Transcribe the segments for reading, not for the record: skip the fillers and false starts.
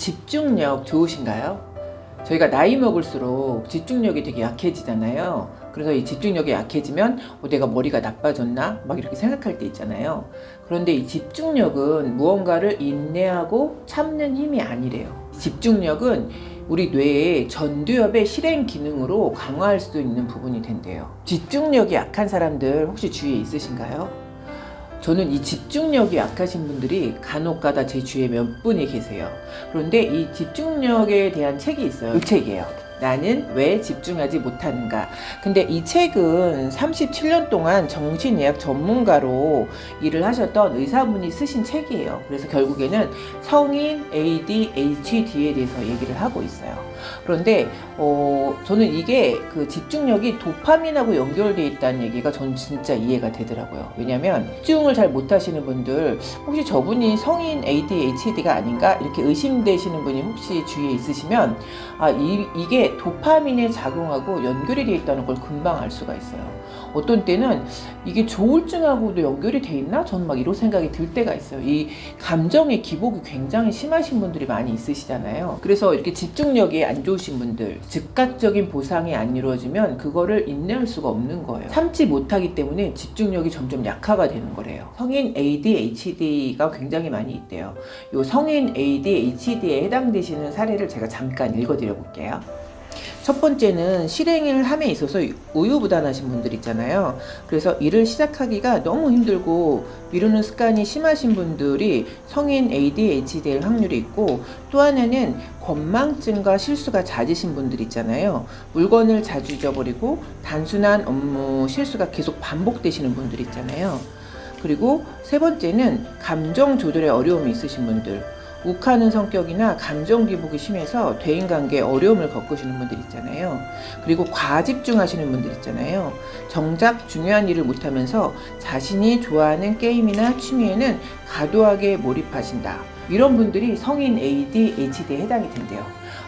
집중력 좋으신가요? 저희가 나이 먹을수록 집중력이 되게 약해지잖아요. 그래서 이 집중력이 약해지면 내가 머리가 나빠졌나? 막 이렇게 생각할 때 있잖아요. 그런데 이 집중력은 무언가를 인내하고 참는 힘이 아니래요. 집중력은 우리 뇌의 전두엽의 실행 기능으로 강화할 수 있는 부분이 된대요. 집중력이 약한 사람들 혹시 주위에 있으신가요? 저는 이 집중력이 약하신 분들이 간혹가다 제 주위에 몇 분이 계세요. 그런데 이 집중력에 대한 책이 있어요. 이 책이에요. 나는 왜 집중하지 못하는가. 근데 이 책은 37년 동안 정신의학 전문가로 일을 하셨던 의사분이 쓰신 책이에요. 그래서 결국에는 성인 ADHD에 대해서 얘기를 하고 있어요. 그런데 저는 이게 그 집중력이 도파민하고 연결되어 있다는 얘기가 전 진짜 이해가 되더라고요. 왜냐하면 집중을 잘 못하시는 분들, 혹시 저분이 성인 ADHD가 아닌가 이렇게 의심되시는 분이 혹시 주위에 있으시면 이게 도파민의 작용하고 연결이 되어 있다는 걸 금방 알 수가 있어요. 어떤 때는 이게 조울증하고도 연결이 돼 있나? 저는 막 이런 생각이 들 때가 있어요. 이 감정의 기복이 굉장히 심하신 분들이 많이 있으시잖아요. 그래서 이렇게 집중력이 안 좋으신 분들, 즉각적인 보상이 안 이루어지면 그거를 인내할 수가 없는 거예요. 참지 못하기 때문에 집중력이 점점 약화가 되는 거래요. 성인 ADHD가 굉장히 많이 있대요. 이 성인 ADHD에 해당되시는 사례를 제가 잠깐 읽어드려 볼게요. 첫 번째는 실행을 함에 있어서 우유부단하신 분들 있잖아요. 그래서 일을 시작하기가 너무 힘들고 미루는 습관이 심하신 분들이 성인 ADHD일 확률이 있고, 또 하나는 건망증과 실수가 잦으신 분들 있잖아요. 물건을 자주 잊어버리고 단순한 업무 실수가 계속 반복되시는 분들 있잖아요. 그리고 세 번째는 감정 조절에 어려움이 있으신 분들, 욱하는 성격이나 감정 기복이 심해서 대인관계에 어려움을 겪으시는 분들 있잖아요. 그리고 과집중하시는 분들 있잖아요. 정작 중요한 일을 못하면서 자신이 좋아하는 게임이나 취미에는 과도하게 몰입하신다. 이런 분들이 성인 ADHD에 해당이 된대요.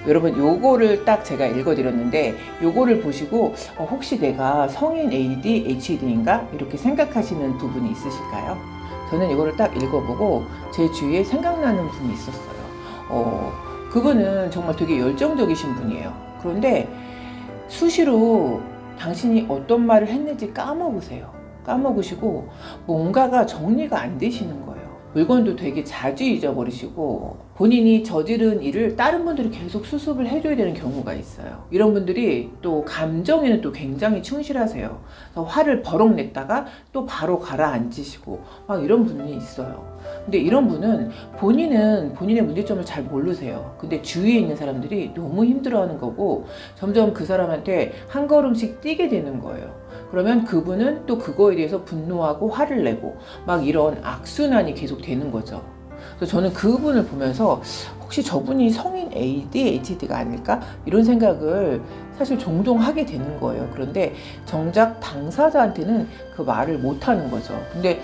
여러분, 요거를 딱 제가 읽어드렸는데 요거를 보시고 혹시 내가 성인 ADHD인가? 이렇게 생각하시는 부분이 있으실까요? 저는 이거를 딱 읽어보고 제 주위에 생각나는 분이 있었어요. 그분은 정말 되게 열정적이신 분이에요. 그런데 수시로 당신이 어떤 말을 했는지 까먹으시고 뭔가가 정리가 안 되시는 거예요. 물건도 되게 자주 잊어버리시고 본인이 저지른 일을 다른 분들이 계속 수습을 해줘야 되는 경우가 있어요. 이런 분들이 또 감정에는 또 굉장히 충실하세요. 그래서 화를 버럭 냈다가 또 바로 가라앉히시고 막 이런 분이 있어요. 근데 이런 분은 본인은 본인의 문제점을 잘 모르세요. 근데 주위에 있는 사람들이 너무 힘들어하는 거고 점점 그 사람한테 한 걸음씩 뛰게 되는 거예요. 그러면 그분은 또 그거에 대해서 분노하고 화를 내고 막 이런 악순환이 계속 되는 거죠. 그래서 저는 그분을 보면서 혹시 저분이 성인 ADHD가 아닐까? 이런 생각을 사실 종종 하게 되는 거예요. 그런데 정작 당사자한테는 그 말을 못 하는 거죠. 근데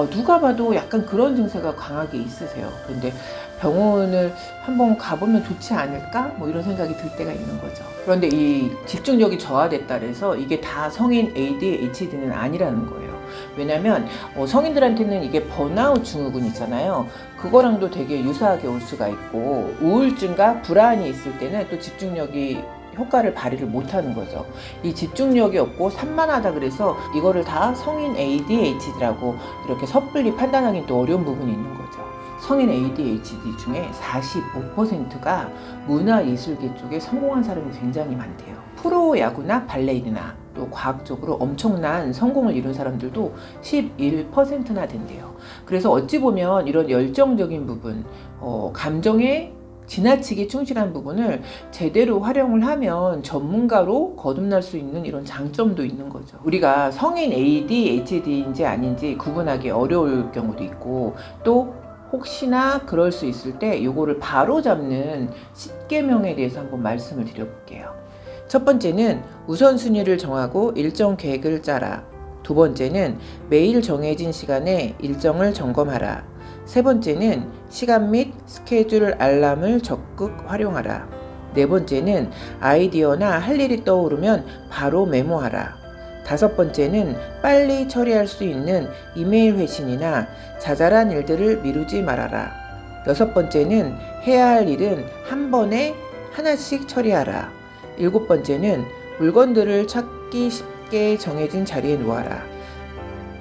누가 봐도 약간 그런 증세가 강하게 있으세요. 그런데 병원을 한번 가보면 좋지 않을까? 뭐 이런 생각이 들 때가 있는 거죠. 그런데 이 집중력이 저하됐다 그래서 이게 다 성인 ADHD는 아니라는 거예요. 왜냐면 성인들한테는 이게 번아웃 증후군 있잖아요. 그거랑도 되게 유사하게 올 수가 있고, 우울증과 불안이 있을 때는 또 집중력이 효과를 발휘를 못하는 거죠. 이 집중력이 없고 산만하다 그래서 이거를 다 성인 ADHD라고 이렇게 섣불리 판단하기 또 어려운 부분이 있는 거죠. 성인 ADHD 중에 45%가 문화예술계 쪽에 성공한 사람이 굉장히 많대요. 프로야구나 발레리나 또 과학적으로 엄청난 성공을 이룬 사람들도 11%나 된대요. 그래서 어찌 보면 이런 열정적인 부분, 감정에 지나치게 충실한 부분을 제대로 활용을 하면 전문가로 거듭날 수 있는 이런 장점도 있는 거죠. 우리가 성인 ADHD인지 아닌지 구분하기 어려울 경우도 있고, 또 혹시나 그럴 수 있을 때 요거를 바로잡는 10계명에 대해서 한번 말씀을 드려볼게요. 첫 번째는 우선순위를 정하고 일정 계획을 짜라. 두 번째는 매일 정해진 시간에 일정을 점검하라. 세 번째는 시간 및 스케줄 알람을 적극 활용하라. 네 번째는 아이디어나 할 일이 떠오르면 바로 메모하라. 다섯 번째는 빨리 처리할 수 있는 이메일 회신이나 자잘한 일들을 미루지 말아라. 여섯 번째는 해야 할 일은 한 번에 하나씩 처리하라. 7번째는 물건들을 찾기 쉽게 정해진 자리에 놓아라.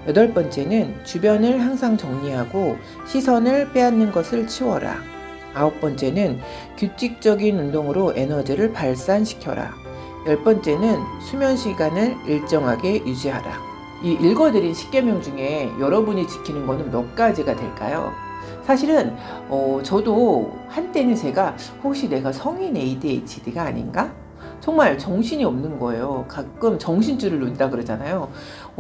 8번째는 주변을 항상 정리하고 시선을 빼앗는 것을 치워라. 9번째는 규칙적인 운동으로 에너지를 발산시켜라. 10번째는 수면 시간을 일정하게 유지하라. 이 읽어드린 10계명 중에 여러분이 지키는 거는 몇 가지가 될까요? 사실은 저도 한때는 제가 혹시 내가 성인 ADHD가 아닌가? 정말 정신이 없는 거예요. 가끔 정신줄을 놓는다 그러잖아요.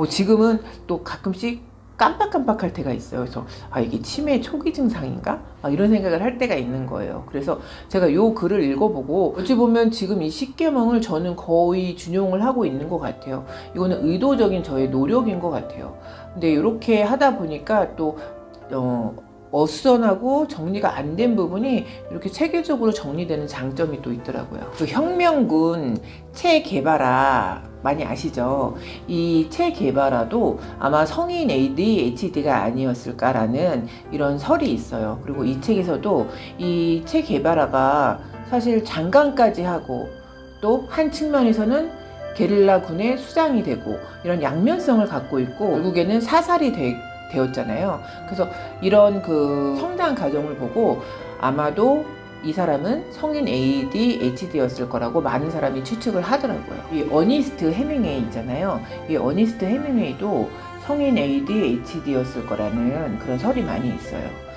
지금은 또 가끔씩 깜빡깜빡할 때가 있어요. 그래서 이게 치매 초기 증상인가? 이런 생각을 할 때가 있는 거예요. 그래서 제가 요 글을 읽어보고 어찌 보면 지금 이 10계명을 저는 거의 준용을 하고 있는 것 같아요. 이거는 의도적인 저의 노력인 것 같아요. 근데 이렇게 하다 보니까 또 어수선하고 정리가 안 된 부분이 이렇게 체계적으로 정리되는 장점이 또 있더라고요. 그 혁명군 체 게바라 많이 아시죠? 이 체 게바라도 아마 성인 ADHD가 아니었을까라는 이런 설이 있어요. 그리고 이 책에서도 이 체 게바라가 사실 장관까지 하고 또 한 측면에서는 게릴라 군의 수장이 되고 이런 양면성을 갖고 있고 결국에는 사살이 되었잖아요. 그래서 이런 그 성장 과정을 보고 아마도 이 사람은 성인 ADHD였을 거라고 많은 사람이 추측을 하더라고요. 이 어니스트 해밍웨이 있잖아요. 이 어니스트 해밍웨이도 성인 ADHD였을 거라는 그런 설이 많이 있어요.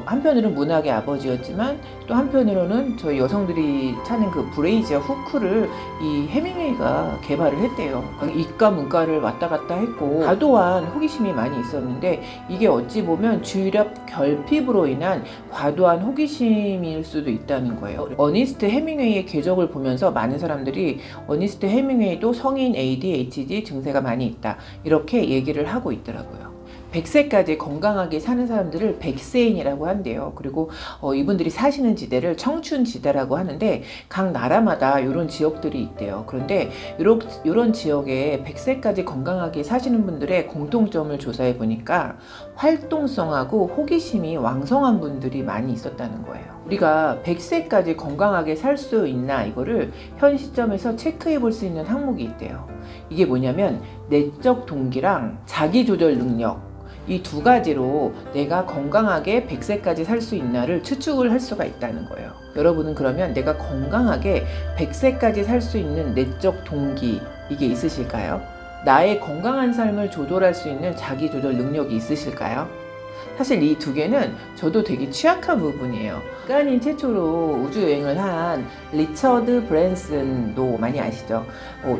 한편으로는 문학의 아버지였지만 또 한편으로는 저희 여성들이 찾는 그 브레이지어 후크를 이 해밍웨이가 개발을 했대요. 이과 문과를 왔다 갔다 했고 과도한 호기심이 많이 있었는데 이게 어찌 보면 주의력 결핍으로 인한 과도한 호기심일 수도 있다는 거예요. 어니스트 해밍웨이의 궤적을 보면서 많은 사람들이 어니스트 해밍웨이도 성인 ADHD 증세가 많이 있다 이렇게 얘기를 하고 있더라고요. 100세까지 건강하게 사는 사람들을 백세인이라고 한대요. 그리고 이분들이 사시는 지대를 청춘지대라고 하는데 각 나라마다 이런 지역들이 있대요. 그런데 이런 지역에 100세까지 건강하게 사시는 분들의 공통점을 조사해 보니까 활동성하고 호기심이 왕성한 분들이 많이 있었다는 거예요. 우리가 100세까지 건강하게 살 수 있나 이거를 현 시점에서 체크해 볼 수 있는 항목이 있대요. 이게 뭐냐면 내적 동기랑 자기조절 능력 이 두 가지로 내가 건강하게 100세까지 살 수 있나를 추측을 할 수가 있다는 거예요. 여러분은 그러면 내가 건강하게 100세까지 살 수 있는 내적 동기 이게 있으실까요? 나의 건강한 삶을 조절할 수 있는 자기조절 능력이 있으실까요? 사실 이 두 개는 저도 되게 취약한 부분이에요. 인간인 최초로 우주여행을 한 리처드 브랜슨도 많이 아시죠?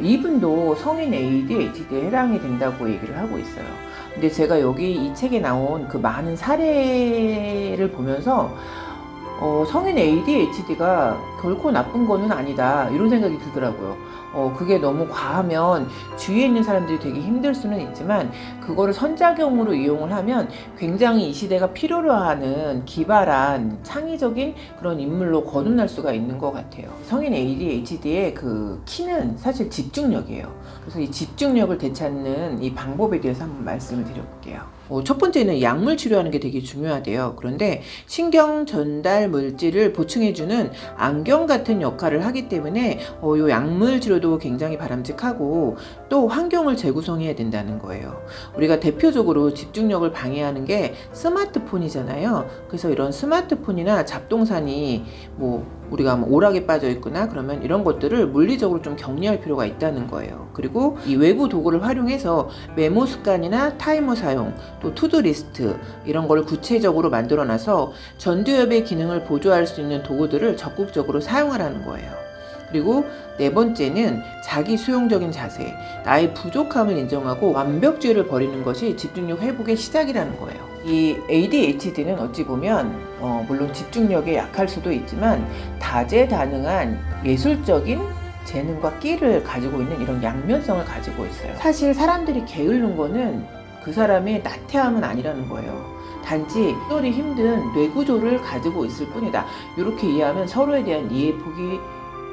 이분도 성인 ADHD에 해당이 된다고 얘기를 하고 있어요. 근데 제가 여기 이 책에 나온 그 많은 사례를 보면서 성인 ADHD가 결코 나쁜 거는 아니다 이런 생각이 들더라고요. 그게 너무 과하면 주위에 있는 사람들이 되게 힘들 수는 있지만 그거를 선작용으로 이용을 하면 굉장히 이 시대가 필요로 하는 기발한 창의적인 그런 인물로 거듭날 수가 있는 것 같아요. 성인 ADHD의 그 키는 사실 집중력이에요. 그래서 이 집중력을 되찾는 이 방법에 대해서 한번 말씀을 드려볼게요. 첫 번째는 약물 치료하는 게 되게 중요하대요. 그런데 신경 전달 물질을 보충해주는 안경 같은 역할을 하기 때문에 이 약물 치료도 굉장히 바람직하고 또 환경을 재구성해야 된다는 거예요. 우리가 대표적으로 집중력을 방해하는 게 스마트폰이잖아요. 그래서 이런 스마트폰이나 잡동사니 우리가 오락에 빠져 있거나 그러면 이런 것들을 물리적으로 좀 격리할 필요가 있다는 거예요. 그리고 이 외부 도구를 활용해서 메모 습관이나 타이머 사용, 또 투두리스트 이런 걸 구체적으로 만들어 놔서 전두엽의 기능을 보조할 수 있는 도구들을 적극적으로 사용하라는 거예요. 그리고 네 번째는 자기 수용적인 자세, 나의 부족함을 인정하고 완벽주의를 버리는 것이 집중력 회복의 시작이라는 거예요. 이 ADHD는 어찌 보면 물론 집중력에 약할 수도 있지만 다재다능한 예술적인 재능과 끼를 가지고 있는 이런 양면성을 가지고 있어요. 사실 사람들이 게으른 거는 그 사람의 나태함은 아니라는 거예요. 단지 조절이 힘든 뇌구조를 가지고 있을 뿐이다. 이렇게 이해하면 서로에 대한 이해 폭이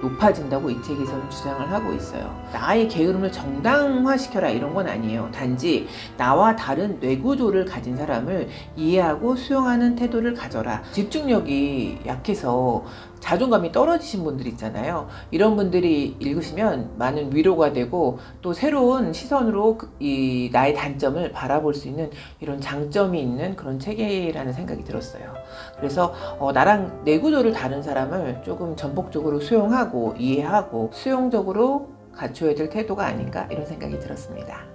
높아진다고 이 책에서는 주장을 하고 있어요. 나의 게으름을 정당화시켜라 이런 건 아니에요. 단지 나와 다른 뇌구조를 가진 사람을 이해하고 수용하는 태도를 가져라. 집중력이 약해서 자존감이 떨어지신 분들 있잖아요. 이런 분들이 읽으시면 많은 위로가 되고 또 새로운 시선으로 이 나의 단점을 바라볼 수 있는 이런 장점이 있는 그런 책이라는 생각이 들었어요. 그래서 나랑 뇌구조를 다른 사람을 조금 전폭적으로 수용하고 이해하고 수용적으로 갖춰야 될 태도가 아닌가 이런 생각이 들었습니다.